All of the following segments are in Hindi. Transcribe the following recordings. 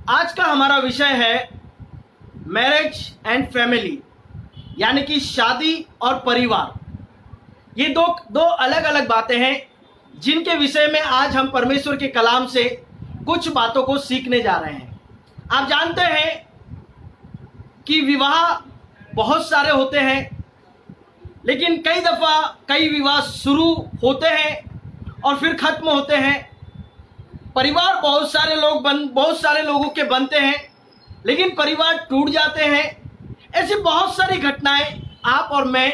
आज का हमारा विषय है मैरिज एंड फैमिली, यानी कि शादी और परिवार। ये दो अलग अलग बातें हैं जिनके विषय में आज हम परमेश्वर के कलाम से कुछ बातों को सीखने जा रहे हैं। आप जानते हैं कि विवाह बहुत सारे होते हैं, लेकिन कई दफ़ा कई विवाह शुरू होते हैं और फिर खत्म होते हैं। परिवार बहुत सारे लोगों के बनते हैं, लेकिन परिवार टूट जाते हैं। ऐसी बहुत सारी घटनाएं आप और मैं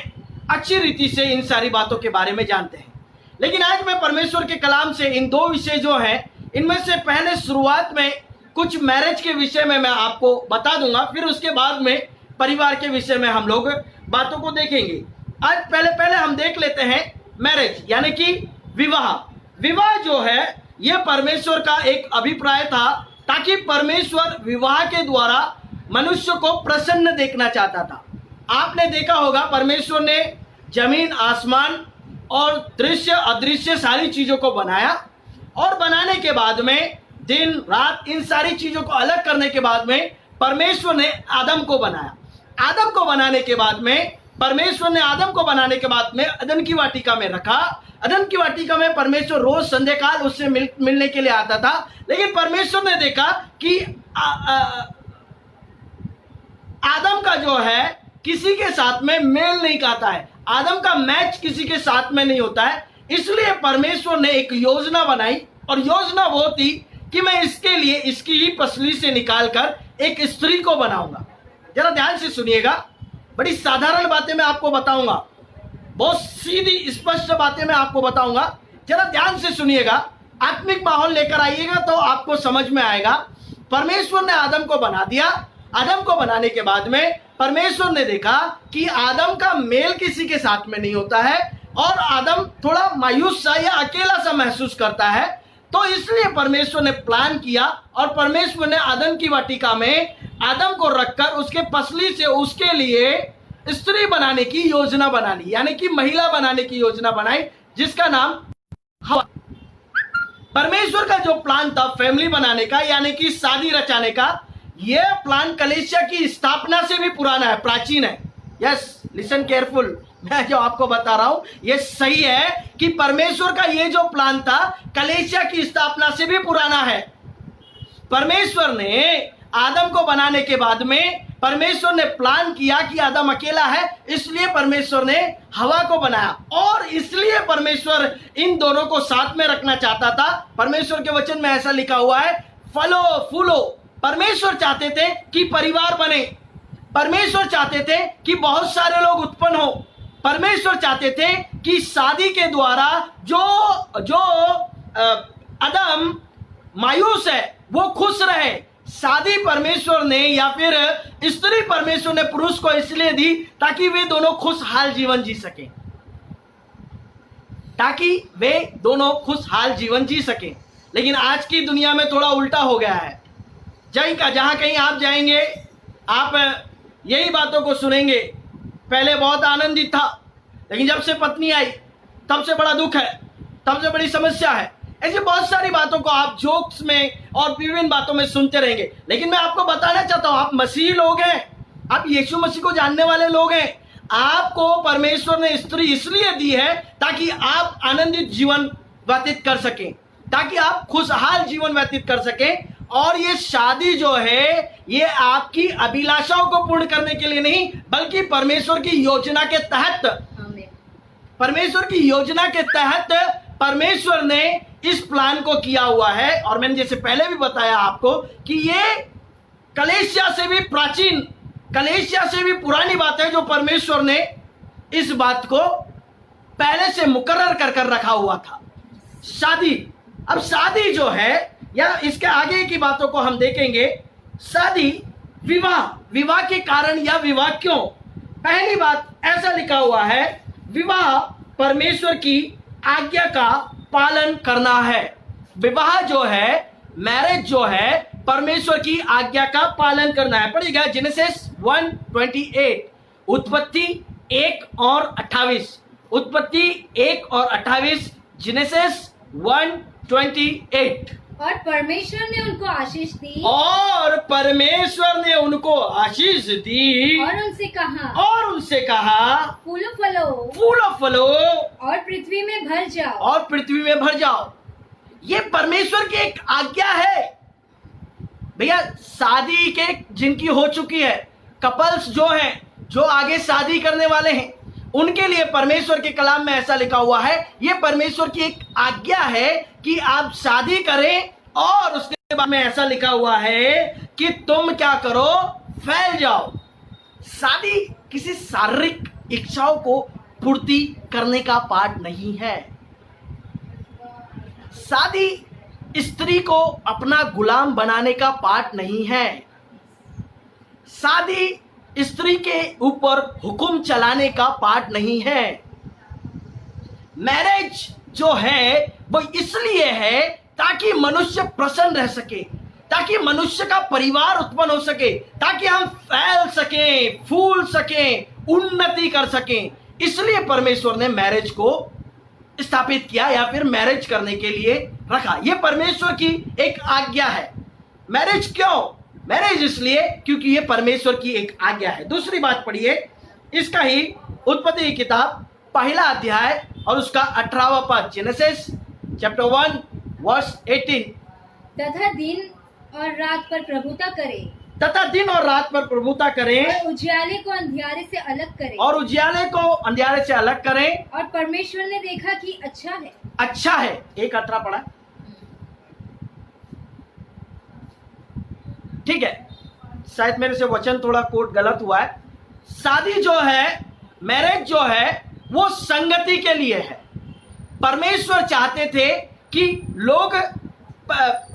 अच्छी रीति से इन सारी बातों के बारे में जानते हैं। लेकिन आज मैं परमेश्वर के कलाम से इन दो विषय जो हैं, इनमें से पहले शुरुआत में कुछ मैरिज के विषय में मैं आपको बता दूंगा, फिर उसके बाद में परिवार के विषय में हम लोग बातों को देखेंगे। आज पहले हम देख लेते हैं मैरिज, यानी कि विवाह। विवाह जो है यह परमेश्वर का एक अभिप्राय था, ताकि परमेश्वर विवाह के द्वारा मनुष्य को प्रसन्न देखना चाहता था। आपने देखा होगा परमेश्वर ने जमीन आसमान और दृश्य अदृश्य सारी चीजों को बनाया, और बनाने के बाद में दिन रात इन सारी चीजों को अलग करने के बाद में परमेश्वर ने आदम को बनाया। आदम को बनाने के बाद में परमेश्वर ने आदम को बनाने के बाद में अदन की वाटिका में रखा। अदन की वाटिका में परमेश्वर रोज संध्या काल उससे मिलने के लिए आता था, लेकिन परमेश्वर ने देखा कि आदम का जो है किसी के साथ में मेल नहीं खाता है, आदम का मैच किसी के साथ में नहीं होता है। इसलिए परमेश्वर ने एक योजना बनाई, और योजना वो थी कि मैं इसके लिए इसकी ही पसली से निकालकर एक स्त्री को बनाऊंगा। जरा ध्यान से सुनिएगा, बड़ी साधारण बातें मैं आपको बताऊंगा, बहुत सीधी स्पष्ट बातें मैं आपको बताऊंगा। जरा ध्यान से सुनिएगा, आत्मिक माहौल लेकर आइएगा तो आपको समझ में आएगा। परमेश्वर ने आदम को बना दिया। आदम को बनाने के बाद में परमेश्वर ने देखा कि आदम का मेल किसी के साथ में नहीं होता है, और आदम थोड़ा मायूस सा या अकेला सा महसूस करता है। तो इसलिए परमेश्वर ने प्लान किया, और परमेश्वर ने आदम की वाटिका में आदम को रखकर उसके पसली से उसके लिए स्त्री बनाने की योजना बना ली, यानी कि महिला बनाने की योजना बनाई, जिसका नाम हवा। परमेश्वर का जो प्लान था फैमिली बनाने का, यानी कि शादी रचाने का, यह प्लान कलीसिया की स्थापना से भी पुराना है, प्राचीन है। यस, लिसन केयरफुल, मैं जो आपको बता रहा हूं यह सही है कि परमेश्वर का यह जो प्लान था कलीसिया की स्थापना से भी पुराना है। परमेश्वर ने आदम को बनाने के बाद में परमेश्वर ने प्लान किया कि आदम अकेला है, इसलिए परमेश्वर ने हवा को बनाया, और इसलिए परमेश्वर इन दोनों को साथ में रखना चाहता था। परमेश्वर के वचन में ऐसा लिखा हुआ है, फलो फूलो। परमेश्वर चाहते थे कि परिवार बने, परमेश्वर चाहते थे कि बहुत सारे लोग उत्पन्न हो, परमेश्वर चाहते थे कि शादी के द्वारा जो आदम मायूस है वो खुश रहे। शादी परमेश्वर ने या फिर स्त्री परमेश्वर ने पुरुष को इसलिए दी ताकि वे दोनों खुशहाल जीवन जी सकें, लेकिन आज की दुनिया में थोड़ा उल्टा हो गया है। जहां कहीं आप जाएंगे आप यही बातों को सुनेंगे। पहले बहुत आनंदित था, लेकिन जब से पत्नी आई तब से बड़ा दुख है, तब से बड़ी समस्या है। ऐसी बहुत सारी बातों को आप जोक्स में और विभिन्न बातों में सुनते रहेंगे। लेकिन मैं आपको बताना चाहता हूं, आप मसीही लोग हैं, आप यीशु मसीह को जानने वाले लोग हैं। आपको परमेश्वर ने स्त्री इसलिए दी है ताकि आप आनंदित जीवन व्यतीत कर सकें, ताकि आप खुशहाल जीवन व्यतीत कर सकें। और ये शादी जो है ये आपकी अभिलाषाओं को पूर्ण करने के लिए नहीं, बल्कि परमेश्वर की योजना के तहत परमेश्वर ने इस प्लान को किया हुआ है। और मैंने जैसे पहले भी बताया आपको कि ये कलीसिया से भी पुरानी बात है, जो परमेश्वर ने इस बात को पहले से मुकर्रर कर रखा हुआ था। शादी, अब शादी जो है या इसके आगे की बातों को हम देखेंगे। शादी, विवाह के कारण या विवाह क्यों। पहली बात ऐसा लिखा हुआ है, विवाह परमेश्वर की आज्ञा का पालन करना है। विवाह जो है, मैरिज जो है, परमेश्वर की आज्ञा का पालन करना है। पढ़िएगा जेनेसिस 1:28, उत्पत्ति 1 और 28, उत्पत्ति 1 और 28, जेनेसिस 1:28। और परमेश्वर ने उनको आशीष दी और परमेश्वर ने उनको आशीष दी और उनसे कहा फूलो फलो फूलो फलो और पृथ्वी में भर जाओ और पृथ्वी में भर जाओ। ये परमेश्वर की एक आज्ञा है भैया। शादी के जिनकी हो चुकी है, कपल्स जो हैं, जो आगे शादी करने वाले हैं, उनके लिए परमेश्वर के कलाम में ऐसा लिखा हुआ है, ये परमेश्वर की एक आज्ञा है कि आप शादी करें। और उसके बाद में ऐसा लिखा हुआ है कि तुम क्या करो, फैल जाओ। शादी किसी शारीरिक इच्छाओं को पूर्ति करने का पाठ नहीं है। शादी स्त्री को अपना गुलाम बनाने का पाठ नहीं है। शादी स्त्री के ऊपर हुक्म चलाने का पाठ नहीं है। मैरिज जो है वो इसलिए है ताकि मनुष्य प्रसन्न रह सके, ताकि मनुष्य का परिवार उत्पन्न हो सके, ताकि हम फैल सकें, फूल सकें, उन्नति कर सकें। इसलिए परमेश्वर ने मैरिज को स्थापित किया या फिर मैरिज करने के लिए रखा। यह परमेश्वर की एक आज्ञा है। मैरिज क्यों? मैरिज इसलिए क्योंकि यह परमेश्वर की एक आज्ञा है। दूसरी बात पढ़िए, इसका ही उत्पत्ति की किताब पहला अध्याय और उसका 18वां पद, जेनेसिस चैप्टर 1 वर्स 18। तथा दिन और रात पर प्रभुता करे तथा दिन और रात पर प्रभुता करें और उजियाले को अंधियारे से अलग करें और उजियाले को अंधियारे से अलग करें। और परमेश्वर ने देखा कि अच्छा है। अच्छा है। 1:18 पढ़ा, ठीक है। शायद मेरे से वचन थोड़ा कोट गलत हुआ है। शादी जो है, मैरिज जो है, वो संगति के लिए है। परमेश्वर चाहते थे कि लोग,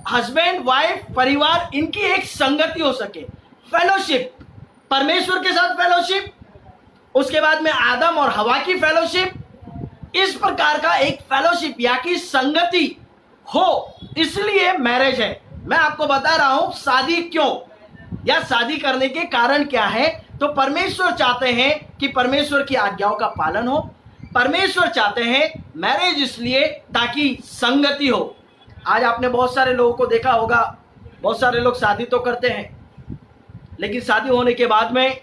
हस्बैंड वाइफ, परिवार, इनकी एक संगति हो सके, फेलोशिप, परमेश्वर के साथ फेलोशिप, उसके बाद में आदम और हवा की फेलोशिप, इस प्रकार का एक फेलोशिप या की संगति हो, इसलिए मैरिज है। मैं आपको बता रहा हूं शादी क्यों या शादी करने के कारण क्या है। तो परमेश्वर चाहते हैं कि परमेश्वर की आज्ञाओं का पालन हो। परमेश्वर चाहते हैं मैरिज इसलिए ताकि संगति हो। आज आपने बहुत सारे लोगों को देखा होगा, बहुत सारे लोग शादी तो करते हैं लेकिन शादी होने के बाद में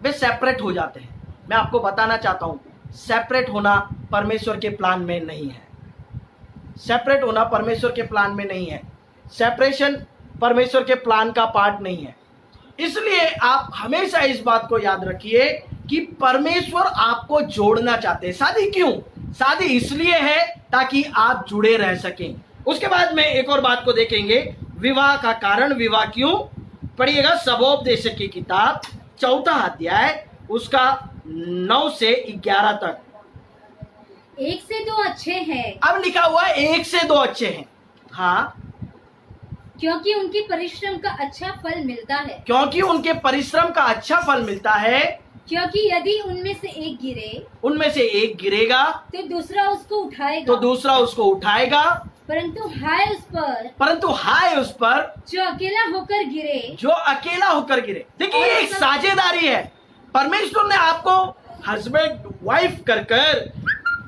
वे सेपरेट हो जाते हैं। मैं आपको बताना चाहता हूं, सेपरेट होना परमेश्वर के प्लान में नहीं है। सेपरेट होना परमेश्वर के प्लान में नहीं है। सेपरेशन परमेश्वर के प्लान का पार्ट नहीं है। इसलिए आप हमेशा इस बात को याद रखिए कि परमेश्वर आपको जोड़ना चाहते हैं। शादी क्यों? शादी इसलिए है ताकि आप जुड़े रह सकें। उसके बाद में एक और बात को देखेंगे, विवाह का कारण, विवाह क्यों। पढ़िएगा सबोपदेशक की किताब 4 अध्याय उसका 9 से 11 तक। 1 से 2 अच्छे हैं। अब लिखा हुआ है 1 से 2 अच्छे हैं। हाँ, क्योंकि उनके परिश्रम का अच्छा फल मिलता है। क्योंकि उनके परिश्रम का अच्छा फल मिलता है। क्योंकि यदि उनमें से एक गिरेगा तो दूसरा उसको उठाएगा। परंतु हाय उस पर जो अकेला होकर गिरे। देखिए ये एक साझेदारी है। परमेश्वर ने आपको हस्बैंड वाइफ कर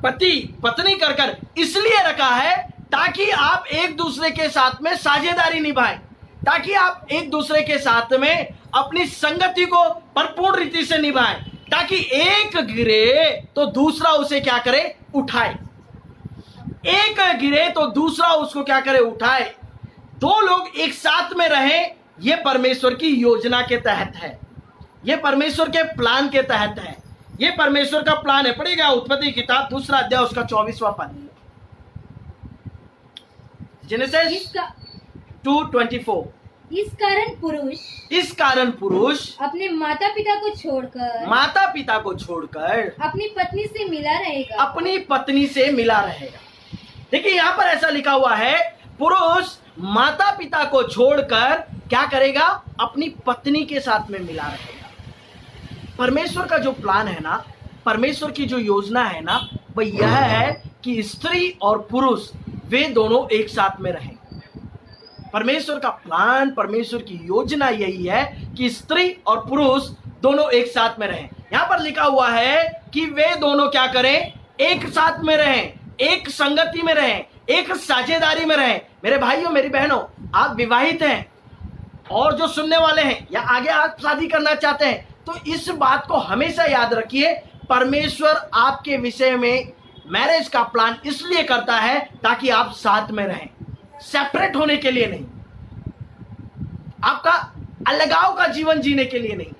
पति पत्नी कर इसलिए रखा है ताकि आप एक दूसरे के साथ में साझेदारी निभाएं, ताकि आप एक दूसरे के साथ में अपनी संगति को भरपूर रीति से निभाएं, ताकि एक गिरे तो दूसरा उसे क्या करे, उठाए। एक गिरे तो दूसरा उसको क्या करे, उठाए। 2 लोग एक साथ में रहें, यह परमेश्वर की योजना के तहत है, यह परमेश्वर के प्लान के तहत है, यह परमेश्वर का प्लान है। पढ़ेगा उत्पत्ति किताब 2 अध्याय उसका 24वां पद, जेनेसिस 2:24। इस कारण पुरुष अपने माता पिता को छोड़कर अपनी पत्नी से मिला रहेगा। देखिए यहाँ पर ऐसा लिखा हुआ है, पुरुष माता पिता को छोड़कर क्या करेगा, अपनी पत्नी के साथ में मिला रहेगा। परमेश्वर का जो प्लान है ना, परमेश्वर की जो योजना है ना, वह यह है कि स्त्री और पुरुष वे दोनों एक साथ में रहें। परमेश्वर का प्लान, परमेश्वर की योजना यही है कि स्त्री और पुरुष दोनों एक साथ में रहें। यहां पर लिखा हुआ है कि वे दोनों क्या करें, एक साथ में रहें, एक संगति में रहें, एक साझेदारी में रहें। मेरे भाइयों, मेरी बहनों, आप विवाहित हैं और जो सुनने वाले हैं या आगे आप शादी करना चाहते हैं, तो इस बात को हमेशा याद रखिए, परमेश्वर आपके विषय में मैरिज का प्लान इसलिए करता है ताकि आप साथ में रहें, सेपरेट होने के लिए नहीं, आपका अलगाव का जीवन जीने के लिए नहीं,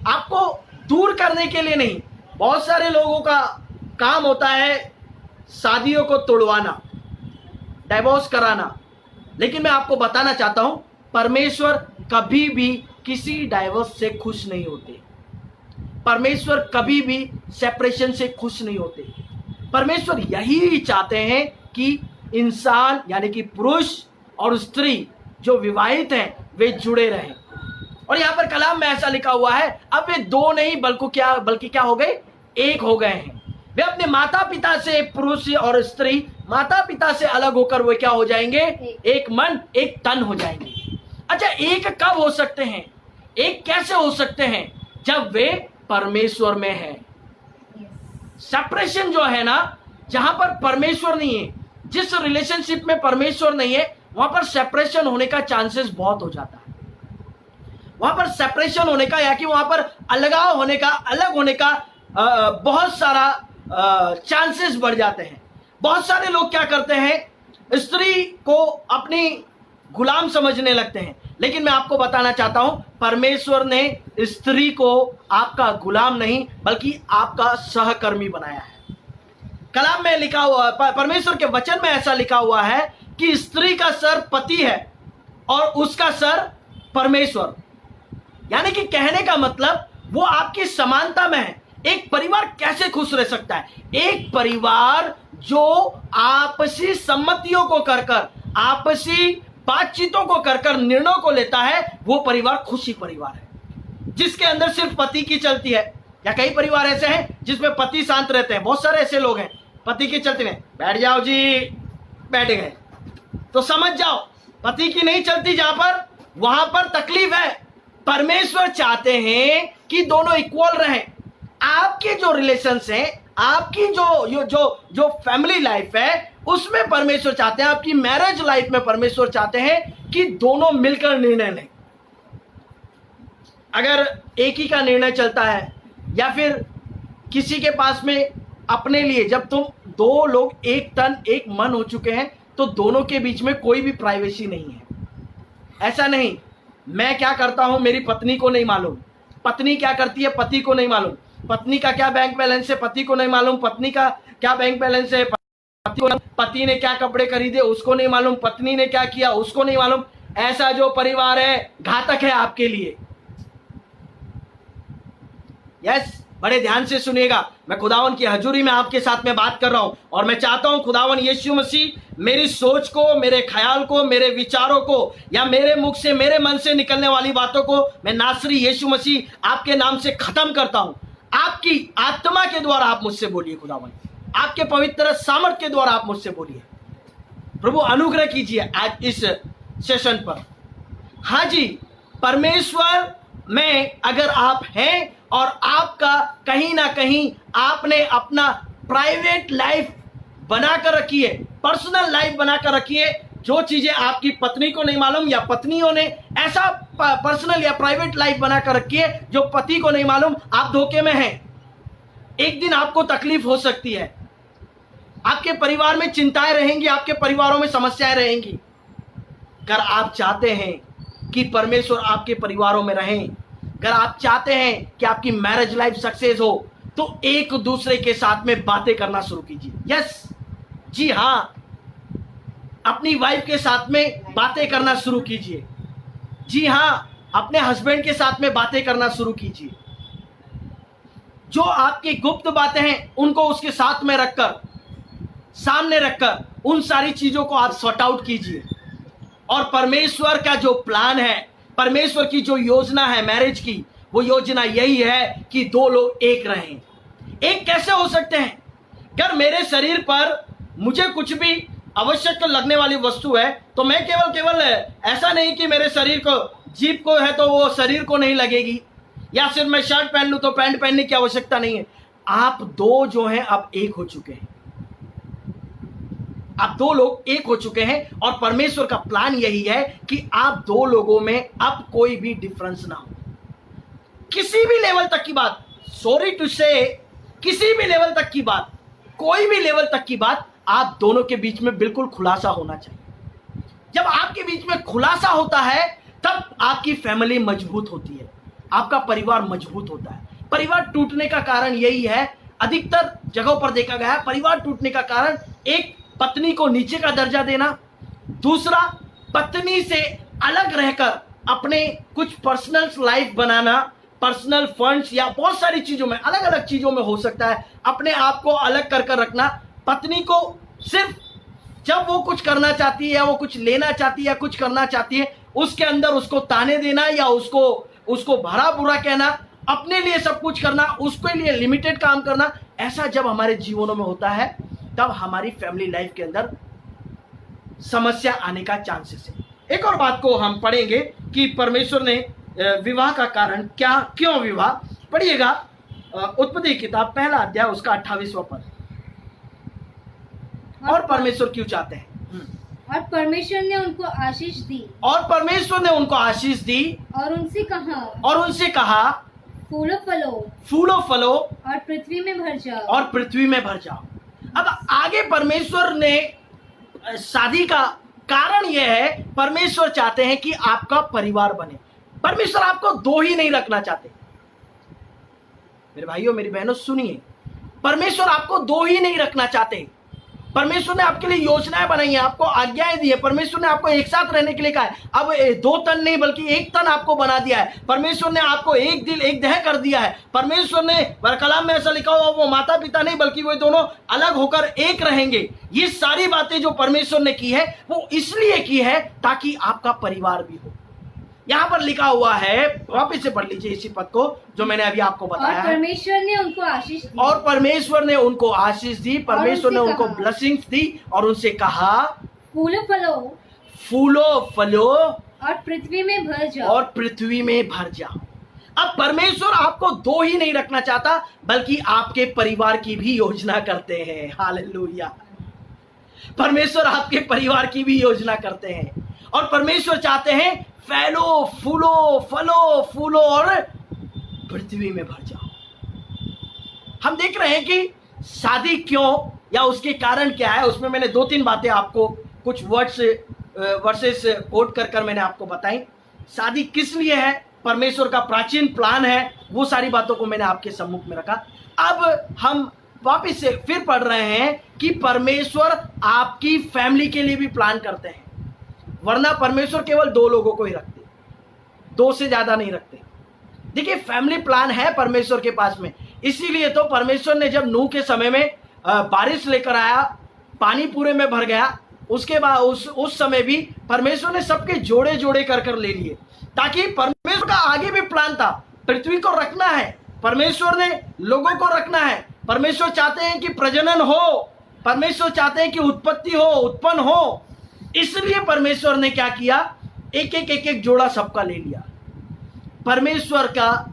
आपको दूर करने के लिए नहीं। बहुत सारे लोगों का काम होता है शादियों को तोड़वाना, डाइवोर्स कराना, लेकिन मैं आपको बताना चाहता हूं, परमेश्वर कभी भी किसी डाइवोर्स से खुश नहीं होते। परमेश्वर कभी भी सेपरेशन से खुश नहीं होते। परमेश्वर यही चाहते हैं कि इंसान यानी कि पुरुष और स्त्री जो विवाहित हैं वे जुड़े रहें। और यहां पर कलाम में ऐसा लिखा हुआ है, अब वे दो नहीं बल्कि क्या हो गए, एक हो गए हैं। वे अपने माता पिता से, पुरुष और स्त्री माता पिता से अलग होकर वे क्या हो जाएंगे, एक मन एक तन हो जाएंगे। अच्छा, एक कब हो सकते हैं, एक कैसे हो सकते हैं, जब वे परमेश्वर में है। सेपरेशन जो है ना, जहां पर परमेश्वर नहीं है, जिस रिलेशनशिप में परमेश्वर नहीं है, वहां पर सेपरेशन होने का चांसेस बहुत हो जाता है। वहां पर सेपरेशन होने का या कि वहां पर अलगाव होने का, अलग होने का बहुत सारा चांसेस बढ़ जाते हैं। बहुत सारे लोग क्या करते हैं, स्त्री को अपनी गुलाम समझने लगते हैं, लेकिन मैं आपको बताना चाहता हूं, परमेश्वर ने स्त्री को आपका गुलाम नहीं बल्कि आपका सहकर्मी बनाया है। कलाम में लिखा हुआ, परमेश्वर के वचन में ऐसा लिखा हुआ है कि स्त्री का सर पति है और उसका सर परमेश्वर। यानी कि कहने का मतलब वो आपकी समानता में है। एक परिवार कैसे खुश रह सकता है? एक परिवार जो आपसी सम्मतियों को कर आपसी बातचीतों को कर निर्णयों को लेता है, वो परिवार खुशी परिवार है। जिसके अंदर सिर्फ पति की चलती है, या कई परिवार ऐसे हैं जिसमें पति शांत रहते हैं। बहुत सारे ऐसे लोग हैं, पति की चलती है, बैठ जाओ जी, बैठ गए, तो समझ जाओ पति की नहीं चलती, जहां पर वहां पर तकलीफ है। परमेश्वर चाहते हैं कि दोनों इक्वल रहें। आपके जो रिलेशंस हैं, आपकी जो फैमिली लाइफ है, उसमें परमेश्वर चाहते हैं, आपकी मैरिज लाइफ में परमेश्वर चाहते हैं कि दोनों मिलकर निर्णय लें। अगर एक ही का निर्णय चलता है या फिर किसी के पास में अपने लिए, जब तुम दो लोग एक तन एक मन हो चुके हैं, तो दोनों के बीच में कोई भी प्राइवेसी नहीं है। ऐसा नहीं, मैं क्या करता हूं मेरी पत्नी को नहीं मालूम, पत्नी क्या करती है पति को नहीं मालूम, पत्नी का क्या बैंक बैलेंस है पति को नहीं मालूम, पत्नी का क्या बैंक बैलेंस है पति ने क्या कपड़े खरीदे उसको नहीं मालूम, पत्नी ने क्या किया उसको नहीं मालूम। ऐसा जो परिवार है घातक है आपके लिए। यस, बड़े ध्यान से सुनिएगा, मैं खुदावन की हजूरी में आपके साथ में बात कर रहा हूं, और मैं चाहता हूं खुदावन यीशु मसीह मेरी सोच को, मेरे ख्याल को, मेरे विचारों को, या मेरे मुख से, मेरे मन से निकलने वाली बातों को मैं नासरी यीशु मसीह आपके नाम से खत्म करता हूं। आपकी आत्मा के द्वारा आप मुझसे बोलिए खुदावन, आपके पवित्र सामर्थ के द्वारा आप मुझसे बोलिए। प्रभु अनुग्रह कीजिए आज इस सेशन पर। हाँ जी, परमेश्वर में अगर आप हैं और आपका कहीं ना कहीं आपने अपना प्राइवेट लाइफ बनाकर रखी है, पर्सनल लाइफ बनाकर रखी है, जो चीजें आपकी पत्नी को नहीं मालूम या पत्नियों ने ऐसा पर्सनल या प्राइवेट लाइफ बनाकर रखी है जो पति को नहीं मालूम, आप धोखे में हैं। एक दिन आपको तकलीफ हो सकती है, आपके परिवार में चिंताएं रहेंगी, आपके परिवारों में समस्याएं रहेंगी। अगर आप चाहते हैं कि परमेश्वर आपके परिवारों में रहें, अगर आप चाहते हैं कि आपकी मैरिज लाइफ सक्सेस हो, तो एक दूसरे के साथ में बातें करना शुरू कीजिए। यस, जी हाँ, अपनी वाइफ के साथ में बातें करना शुरू कीजिए। जी हाँ, अपने हस्बैंड के साथ में बातें करना शुरू कीजिए। जो आपकी गुप्त बातें हैं उनको उसके साथ में रखकर, सामने रखकर उन सारी चीजों को आप सॉर्ट आउट कीजिए। और परमेश्वर का जो प्लान है, परमेश्वर की जो योजना है मैरिज की, वो योजना यही है कि दो लोग एक रहें। एक कैसे हो सकते हैं? अगर मेरे शरीर पर मुझे कुछ भी आवश्यक लगने वाली वस्तु है, तो मैं केवल ऐसा नहीं कि मेरे शरीर को, जीभ को है तो वो शरीर को नहीं लगेगी, या सिर्फ मैं शर्ट पहन लूं तो पैंट पहनने की आवश्यकता नहीं है। आप दो जो हैं अब एक हो चुके हैं। आप दो लोग एक हो चुके हैं और परमेश्वर का प्लान यही है कि आप दो लोगों में अब कोई भी डिफरेंस ना हो। किसी भी लेवल तक की बात, सॉरी टू से, किसी भी लेवल तक की बात, कोई भी लेवल तक की बात, आप दोनों के बीच में बिल्कुल खुलासा होना चाहिए। जब आपके बीच में खुलासा होता है तब आपकी फैमिली मजबूत होती है, आपका परिवार मजबूत होता है। परिवार टूटने का कारण यही है, अधिकतर जगहों पर देखा गया है, परिवार टूटने का कारण एक पत्नी को नीचे का दर्जा देना, दूसरा पत्नी से अलग रहकर अपने कुछ पर्सनल लाइफ बनाना, पर्सनल फंड्स या बहुत सारी चीजों में, अलग अलग चीजों में हो सकता है, अपने आप को अलग कर रखना। पत्नी को सिर्फ जब वो कुछ करना चाहती है या वो कुछ लेना चाहती है या कुछ करना चाहती है, उसके अंदर उसको ताने देना या उसको भरा बुरा कहना, अपने लिए सब कुछ करना, उसके लिए लिमिटेड काम करना, ऐसा जब हमारे जीवनों में होता है तब हमारी फैमिली लाइफ के अंदर समस्या आने का चांसेस है। एक और बात को हम पढ़ेंगे कि परमेश्वर ने विवाह का कारण क्या, क्यों विवाह, पढ़िएगा उत्पत्ति किताब पहला अध्याय उसका 28वां पद। और परमेश्वर क्यों चाहते हैं? और परमेश्वर ने उनको आशीष दी, और परमेश्वर ने उनको आशीष दी और उनसे कहा फूलो फलो और पृथ्वी में भर जाओ। अब आगे परमेश्वर ने शादी का कारण यह है, परमेश्वर चाहते हैं कि आपका परिवार बने। परमेश्वर आपको दो ही नहीं रखना चाहते। मेरे भाइयों मेरी बहनों सुनिए, परमेश्वर आपको दो ही नहीं रखना चाहते। परमेश्वर ने आपके लिए योजनाएं बनाई हैं, आपको आज्ञाएं दी है। परमेश्वर ने आपको एक साथ रहने के लिए कहा है। अब दो तन नहीं बल्कि एक तन आपको बना दिया है। परमेश्वर ने आपको एक दिल एक देह कर दिया है। परमेश्वर ने कलाम में ऐसा लिखा हुआ, वो माता पिता नहीं बल्कि वो दोनों अलग होकर एक रहेंगे। ये सारी बातें जो परमेश्वर ने की है वो इसलिए की है ताकि आपका परिवार भी हो। यहाँ पर लिखा हुआ है, वापस से पढ़ लीजिए इसी पद को जो मैंने अभी आपको बताया है। परमेश्वर ने उनको आशीष दी, और परमेश्वर ने उनको आशीष दी, परमेश्वर ने उनको ब्लेसिंग्स दी और उनसे कहा फूलो फलो और पृथ्वी में भर जाओ। अब परमेश्वर आपको दो ही नहीं रखना चाहता बल्कि आपके परिवार की भी योजना करते हैं। हालेलुया। परमेश्वर आपके परिवार की भी योजना करते हैं और परमेश्वर चाहते हैं फैलो, फूलो और पृथ्वी में भर जाओ। हम देख रहे हैं कि शादी क्यों या उसके कारण क्या है, उसमें मैंने 2-3 बातें आपको कुछ वर्सेस कोट कर मैंने आपको बताई। शादी किस लिए है, परमेश्वर का प्राचीन प्लान है, वो सारी बातों को मैंने आपके सम्मुख में रखा। अब हम वापस से फिर पढ़ रहे हैं कि परमेश्वर आपकी फैमिली के लिए भी प्लान करते हैं, वरना परमेश्वर केवल 2 लोगों को ही रखते, 2 से ज्यादा नहीं रखते। देखिए फैमिली प्लान है परमेश्वर के पास में, इसीलिए तो परमेश्वर ने जब नूह के समय में बारिश लेकर आया, पानी पूरे में भर गया, उसके बाद उस समय भी परमेश्वर ने सबके जोड़े जोड़े कर ले लिए, ताकि परमेश्वर का आगे भी प्लान था। पृथ्वी को रखना है, परमेश्वर ने लोगों को रखना है। परमेश्वर चाहते हैं कि प्रजनन हो, परमेश्वर चाहते हैं कि उत्पत्ति हो, उत्पन्न हो। इसलिए परमेश्वर ने क्या किया, एक जोड़ा सबका ले लिया। परमेश्वर का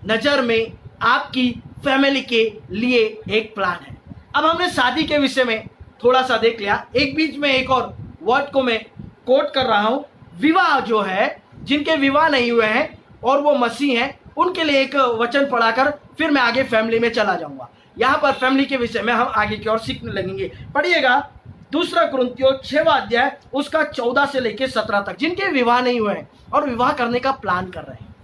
नजर में आपकी फैमिली के लिए एक प्लान है। अब हमने शादी के विषय में थोड़ा सा देख लिया। एक बीच में एक और वर्ड को मैं कोट कर रहा हूं, विवाह जो है, जिनके विवाह नहीं हुए हैं और वो मसीह हैं, उनके लिए एक वचन पढ़ाकर फिर मैं आगे फैमिली में चला जाऊंगा। यहां पर फैमिली के विषय में हम आगे की ओर सीखने लगेंगे। पढ़िएगा 2 कुरिन्थियों 6वां अध्याय उसका 14 से लेकर 17 तक। जिनके विवाह नहीं हुए हैं और विवाह करने का प्लान कर रहे हैं,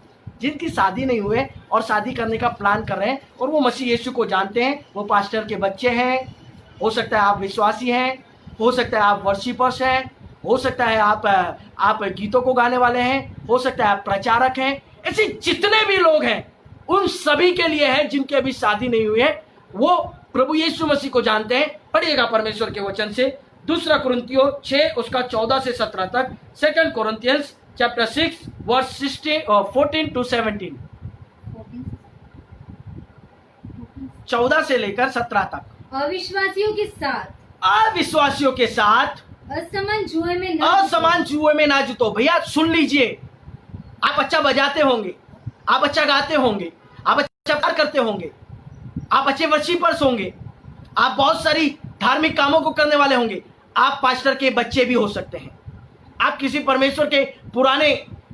जिनकी शादी नहीं हुए और शादी करने का प्लान कर रहे हैं और वो मसीह यीशु को जानते हैं, वो पास्टर के बच्चे हैं, हो सकता है आप विश्वासी हैं, हो सकता है आप वर्शिपर्स हैं, हो सकता है आप गीतों को गाने वाले हैं, हो सकता है आप प्रचारक हैं। ऐसे जितने भी लोग हैं उन सभी के लिए है जिनकी अभी शादी नहीं हुई है, वो प्रभु यीशु मसीह को जानते हैं। पढ़िएगा परमेश्वर के वचन से 2 कुरिन्थियों 6 उसका 14 से 17 तक, 2 कोरिन्थियंस चैप्टर 6 वर्स 14 to 17, 14 से लेकर 17 तक। अविश्वासियों के साथ असमान जुए में ना जुटो। भैया सुन लीजिए, आप अच्छा बजाते होंगे, आप अच्छा गाते होंगे, आप अच्छा प्यार करते होंगे, आप अच्छे वर्शिपर्स होंगे, आप बहुत सारी धार्मिक कामों को करने वाले होंगे। आप पास्टर के बच्चे भी हो सकते हैं, आप किसी परमेश्वर के पुराने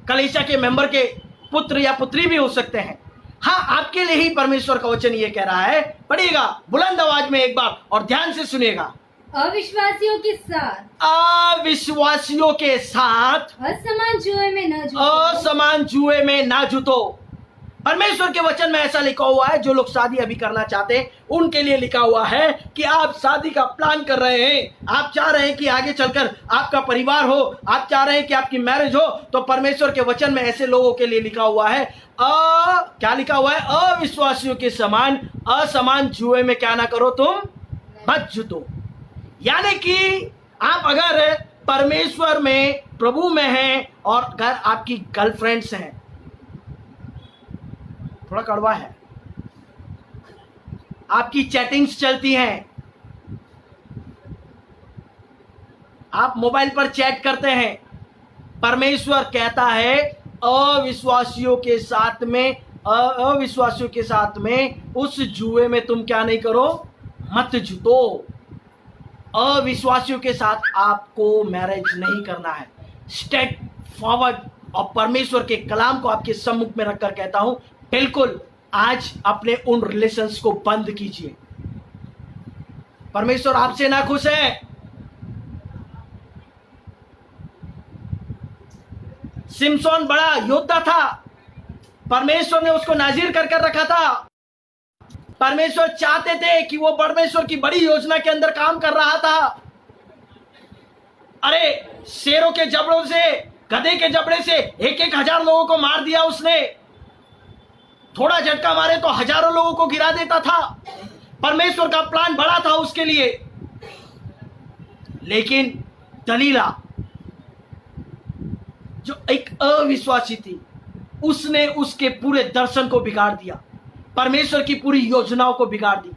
कलीसिया के मेंबर के पुत्र या पुत्री भी हो सकते हैं। हाँ, आपके लिए ही परमेश्वर का वचन ये कह रहा है। पढ़िएगा बुलंद आवाज में एक बार और ध्यान से सुनिएगा। अविश्वासियों के साथ असमान जुए में ना जुतो। परमेश्वर के वचन में ऐसा लिखा हुआ है, जो लोग शादी अभी करना चाहते हैं उनके लिए लिखा हुआ है कि आप शादी का प्लान कर रहे हैं, आप चाह रहे हैं कि आगे चलकर आपका परिवार हो, आप चाह रहे हैं कि आपकी मैरिज हो, तो परमेश्वर के वचन में ऐसे लोगों के लिए लिखा हुआ है, क्या लिखा हुआ है? अविश्वासियों के समान असमान जुए में क्या ना करो, तुम मत जुतो। यानी कि आप अगर परमेश्वर में, प्रभु में हैं और अगर आपकी गर्लफ्रेंड्स हैं, थोड़ा कड़वा है, आपकी चैटिंग्स चलती हैं, आप मोबाइल पर चैट करते हैं, परमेश्वर कहता है अविश्वासियों के साथ में उस जुए में तुम क्या नहीं करो, मत जुतो। अविश्वासियों के साथ आपको मैरिज नहीं करना है। स्ट्रेट फॉरवर्ड और परमेश्वर के कलाम को आपके सम्मुख में रखकर कहता हूं, बिल्कुल आज अपने उन रिलेशंस को बंद कीजिए। परमेश्वर आपसे ना खुश है। सिमसोन बड़ा योद्धा था, परमेश्वर ने उसको नाजीर कर रखा था। परमेश्वर चाहते थे कि वो परमेश्वर की बड़ी योजना के अंदर काम कर रहा था। अरे शेरों के जबड़ों से, गधे के जबड़े से 1,000 लोगों को मार दिया उसने। थोड़ा झटका मारे तो हजारों लोगों को गिरा देता था। परमेश्वर का प्लान बड़ा था उसके लिए। लेकिन दलीला जो एक अविश्वासी थी, उसने उसके पूरे दर्शन को बिगाड़ दिया, परमेश्वर की पूरी योजनाओं को बिगाड़ दी।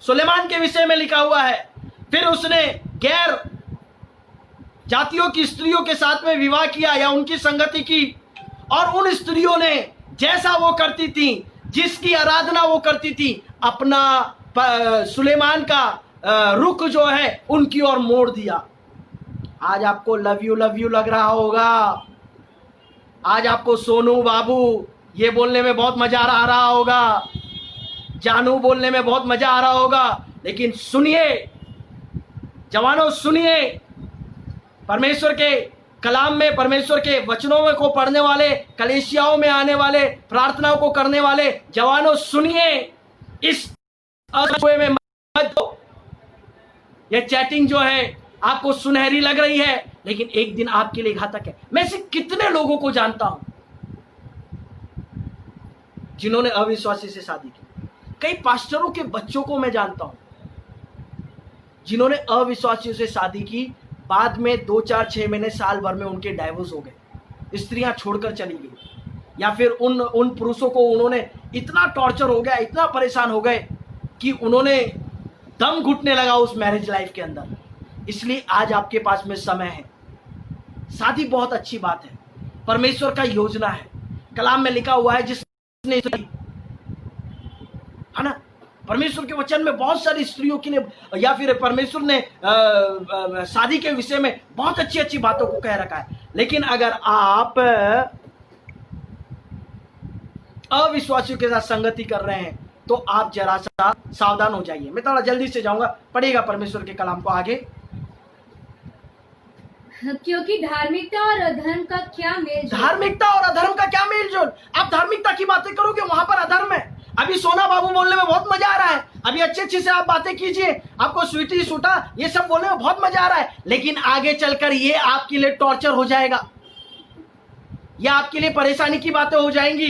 सुलेमान के विषय में लिखा हुआ है, फिर उसने गैर जातियों की स्त्रियों के साथ में विवाह किया या उनकी संगति की, और उन स्त्रियों ने जैसा वो करती थी, जिसकी आराधना वो करती थी, अपना सुलेमान का रुख जो है उनकी ओर मोड़ दिया। आज आपको लव यू लग रहा होगा, आज आपको सोनू बाबू ये बोलने में बहुत मजा आ रहा होगा, जानू बोलने में बहुत मजा आ रहा होगा, लेकिन सुनिए जवानों, सुनिए परमेश्वर के कलाम में, परमेश्वर के वचनों में को पढ़ने वाले, कलीसियाओं में आने वाले, प्रार्थनाओं को करने वाले जवानों, सुनिए, इस जुए में मत दो। ये चैटिंग जो है आपको सुनहरी लग रही है, लेकिन एक दिन आपके लिए घातक है। मैं ऐसे कितने लोगों को जानता हूं जिन्होंने अविश्वासी से शादी की। कई पास्टरों के बच्चों को मैं जानता हूं जिन्होंने अविश्वासियों से शादी की, बाद में 2, 4, 6 महीने, साल भर में उनके डाइवोर्स हो गए, स्त्रियां छोड़कर चली गई, या फिर उन पुरुषों को उन्होंने इतना टॉर्चर हो गया, इतना परेशान हो गए कि उन्होंने दम घुटने लगा उस मैरिज लाइफ के अंदर। इसलिए आज आपके पास में समय है। शादी बहुत अच्छी बात है, परमेश्वर का योजना है, कलाम में लिखा हुआ है, जिसने है ना, परमेश्वर के वचन में बहुत सारी स्त्रियों के लिए, या फिर परमेश्वर ने शादी के विषय में बहुत अच्छी अच्छी बातों को कह रखा है। लेकिन अगर आप अविश्वासियों के साथ संगति कर रहे हैं तो आप जरा सा सावधान हो जाइए। मैं थोड़ा जल्दी से जाऊंगा, पढ़िएगा परमेश्वर के कलाम को आगे। क्योंकि धार्मिकता और अधर्म का क्या मेल? धार्मिकता और अधर्म का क्या मेल जोल? आप धार्मिकता की बातें करोगे, वहां पर अधर्म है। अभी सोना बाबू बोलने में बहुत मजा आ रहा है, अभी अच्छे से आप बातें कीजिए, आपको स्वीटी सूटा ये सब बोलने में बहुत मजा आ रहा है, लेकिन आगे चलकर ये आपके लिए टॉर्चर हो जाएगा, या आपके लिए परेशानी की बातें हो जाएंगी।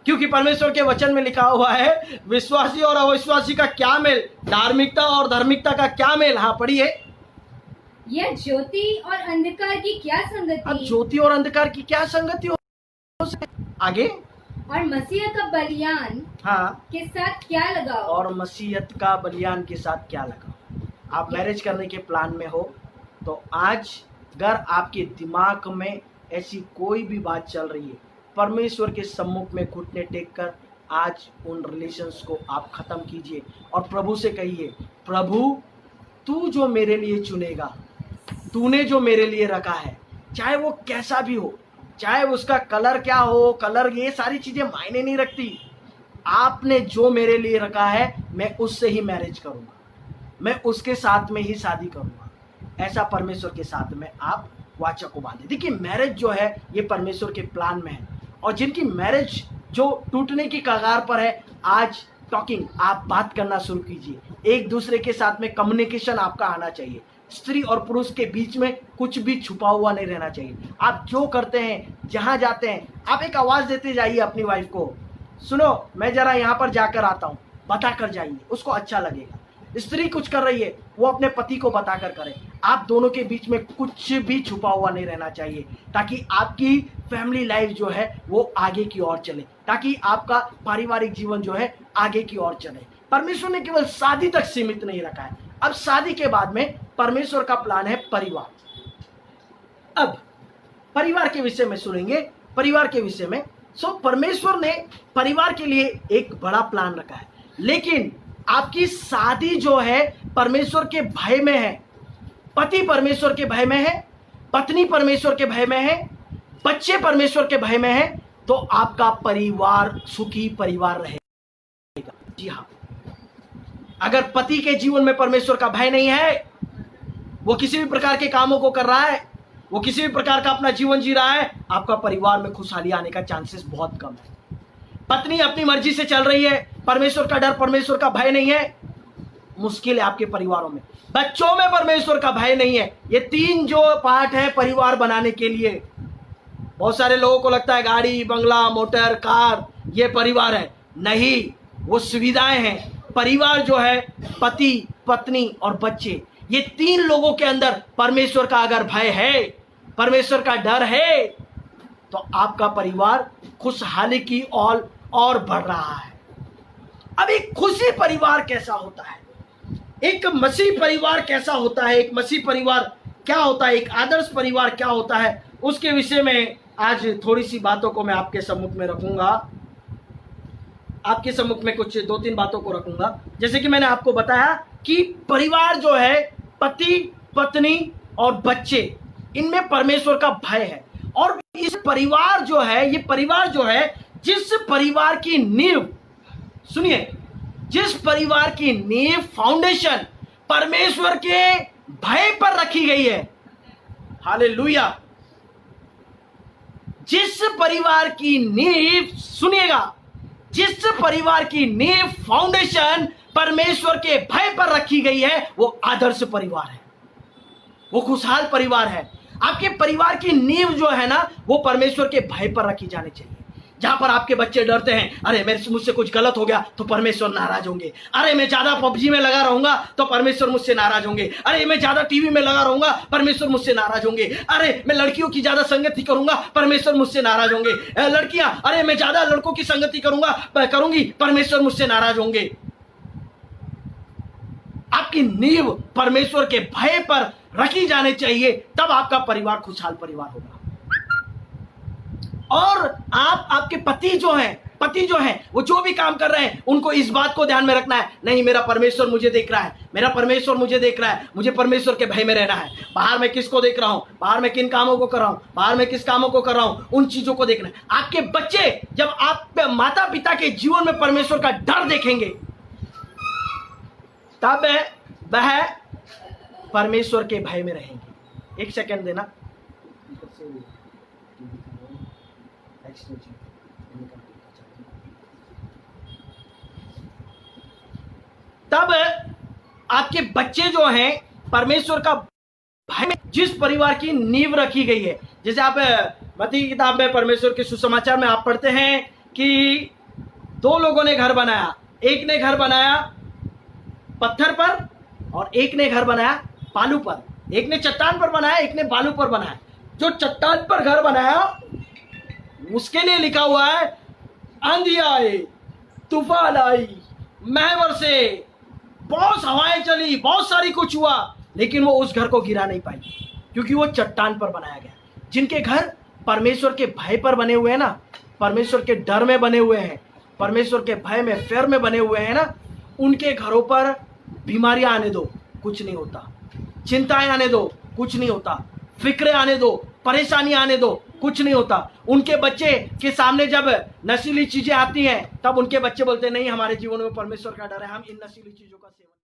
क्योंकि परमेश्वर के वचन में लिखा हुआ है, विश्वासी और अविश्वासी का क्या मेल, धार्मिकता और धार्मिकता का क्या मेल। हाँ पढ़िए। यह ज्योति और अंधकार की क्या संगति? अब ज्योति और अंधकार की क्या संगति हो? आगे। और मसीहत का बलियान के साथ क्या लगाओ? और मसीहत का बलियान के साथ क्या लगाओ? आप मैरिज करने के प्लान में हो तो आज अगर आपके दिमाग में ऐसी कोई भी बात चल रही है, परमेश्वर के सम्मुख में घुटने टेक कर आज उन रिलेशंस को आप खत्म कीजिए और प्रभु से कहिए, प्रभु तू जो मेरे लिए चुनेगा तूने जो मेरे लिए रखा है, चाहे वो कैसा भी हो, चाहे उसका कलर क्या हो, कलर, ये सारी चीजें मायने नहीं रखती। आपने जो मेरे लिए रखा है, मैं उससे ही मैरिज करूंगा, मैं उसके साथ में ही शादी करूंगा। ऐसा परमेश्वर के साथ में आप वाचा को बांधे। देखिए, मैरिज जो है ये परमेश्वर के प्लान में है, और जिनकी मैरिज जो टूटने की कगार पर है, आज टॉकिंग, आप बात करना शुरू कीजिए। एक दूसरे के साथ में कम्युनिकेशन आपका आना चाहिए। स्त्री और पुरुष के बीच में कुछ भी छुपा हुआ नहीं रहना चाहिए। आप जो करते हैं, जहां जाते हैं, आप एक आवाज देते जाइए अपनी वाइफ को, सुनो मैं जरा यहाँ पर जाकर आता हूँ, बता कर जाइए, उसको अच्छा लगेगा। स्त्री कुछ कर रही है, वो अपने पति को बताकर करे। आप दोनों के बीच में कुछ भी छुपा हुआ नहीं रहना चाहिए, ताकि आपकी फैमिली लाइफ जो है वो आगे की ओर चले, ताकि आपका पारिवारिक जीवन जो है आगे की ओर चले। परमेश्वर ने केवल शादी तक सीमित नहीं रखा है। अब शादी के बाद में परमेश्वर का प्लान है परिवार। अब परिवार के विषय में सुनेंगे, परिवार के विषय में। परमेश्वर ने परिवार के लिए एक बड़ा प्लान रखा है, लेकिन आपकी शादी जो है परमेश्वर के भय में है। पति परमेश्वर के भय में है, पत्नी परमेश्वर के भय में है, बच्चे परमेश्वर के भय में है, तो आपका परिवार सुखी परिवार रहेगा। जी हाँ, अगर पति के जीवन में परमेश्वर का भय नहीं है, वो किसी भी प्रकार के कामों को कर रहा है, वो किसी भी प्रकार का अपना जीवन जी रहा है, आपका परिवार में खुशहाली आने का चांसेस बहुत कम है। पत्नी अपनी मर्जी से चल रही है, परमेश्वर का डर, परमेश्वर का भय नहीं है, मुश्किल है आपके परिवारों में। बच्चों में परमेश्वर का भय नहीं है। ये तीन जो पार्ट है परिवार बनाने के लिए, बहुत सारे लोगों को लगता है गाड़ी, बंगला, मोटर, कार ये परिवार है। नहीं, वो सुविधाएं हैं। परिवार जो है पति, पत्नी और बच्चे, ये तीन लोगों के अंदर परमेश्वर का अगर भय है, परमेश्वर का डर है, तो आपका परिवार खुशहाली की ओर और बढ़ रहा है। अब एक खुशी परिवार कैसा होता है, एक मसीह परिवार कैसा होता है, एक मसीह परिवार क्या होता है, एक आदर्श परिवार क्या होता है, उसके विषय में आज थोड़ी सी बातों को मैं आपके सम्मुख में रखूंगा। आपके सम्मुख में कुछ 2-3 बातों को रखूंगा। जैसे कि मैंने आपको बताया कि परिवार जो है पति, पत्नी और बच्चे, इनमें परमेश्वर का भय है। और इस परिवार जो है, ये परिवार जो है, जिस परिवार की नींव, सुनिए, जिस परिवार की नींव, फाउंडेशन परमेश्वर के भय पर रखी गई है, हालेलुया, जिस परिवार की नींव, सुनिएगा, जिस परिवार की नींव, फाउंडेशन परमेश्वर के भय पर रखी गई है, वो आदर्श परिवार है, वो खुशहाल परिवार है। आपके परिवार की नींव जो है ना, वो परमेश्वर के भय पर रखी जानी चाहिए। जहां पर आपके बच्चे डरते हैं, अरे मेरे मुझसे कुछ गलत हो गया तो परमेश्वर नाराज होंगे, अरे मैं ज्यादा पबजी में लगा रहूंगा तो परमेश्वर मुझसे नाराज होंगे, अरे मैं ज्यादा टीवी में लगा रहूंगा परमेश्वर मुझसे नाराज होंगे, अरे मैं लड़कियों की ज्यादा संगति करूंगा परमेश्वर मुझसे नाराज होंगे, लड़कियां, अरे मैं ज्यादा लड़कों की संगति करूंगी परमेश्वर मुझसे नाराज होंगे। आपकी नींव परमेश्वर के भय पर रखी जानी चाहिए, तब आपका परिवार खुशहाल परिवार होगा। और आपके पति जो हैं, वो जो भी काम कर रहे हैं, उनको इस बात को ध्यान में रखना है, नहीं मेरा परमेश्वर मुझे देख रहा है, मेरा परमेश्वर मुझे देख रहा है, मुझे परमेश्वर के भय में रहना है। बाहर में किसको देख रहा हूं, बाहर में किन कामों को कर रहा हूं, बाहर में किस कामों को कर रहा हूं, उन चीजों को देखना है। आपके बच्चे जब आप माता पिता के जीवन में परमेश्वर का डर देखेंगे, तब वह परमेश्वर के भय में रहेंगे। एक सेकंड देना। तब आपके बच्चे जो हैं परमेश्वर का भय में, जिस परिवार की नींव रखी गई है, जैसे आप मत्ती की किताब में परमेश्वर के सुसमाचार में आप पढ़ते हैं कि 2 लोगों ने घर बनाया, एक ने घर बनाया पत्थर पर और एक ने घर बनाया बालू पर, एक ने चट्टान पर बनाया, एक ने बालू पर बनाया। जो चट्टान पर घर बनाया उसके लिए लिखा हुआ है, आंधी आए, तूफान आई, मह बरसे, बहुत हवाएं चली, बहुत सारी कुछ हुआ, लेकिन वो उस घर को गिरा नहीं पाई, क्योंकि वो चट्टान पर बनाया गया। जिनके घर परमेश्वर के भय पर बने हुए हैं ना, परमेश्वर के डर में बने हुए हैं, परमेश्वर के भय में, फेर में बने हुए हैं ना, उनके घरों पर बीमारियां आने दो, कुछ नहीं होता, चिंताएं आने दो, कुछ नहीं होता। फिक्रे आने दो, परेशानी आने दो, कुछ नहीं होता। उनके बच्चे के सामने जब नशीली चीजें आती हैं तब उनके बच्चे बोलते नहीं, हमारे जीवन में परमेश्वर का डर है, हम इन नशीली चीजों का सेवन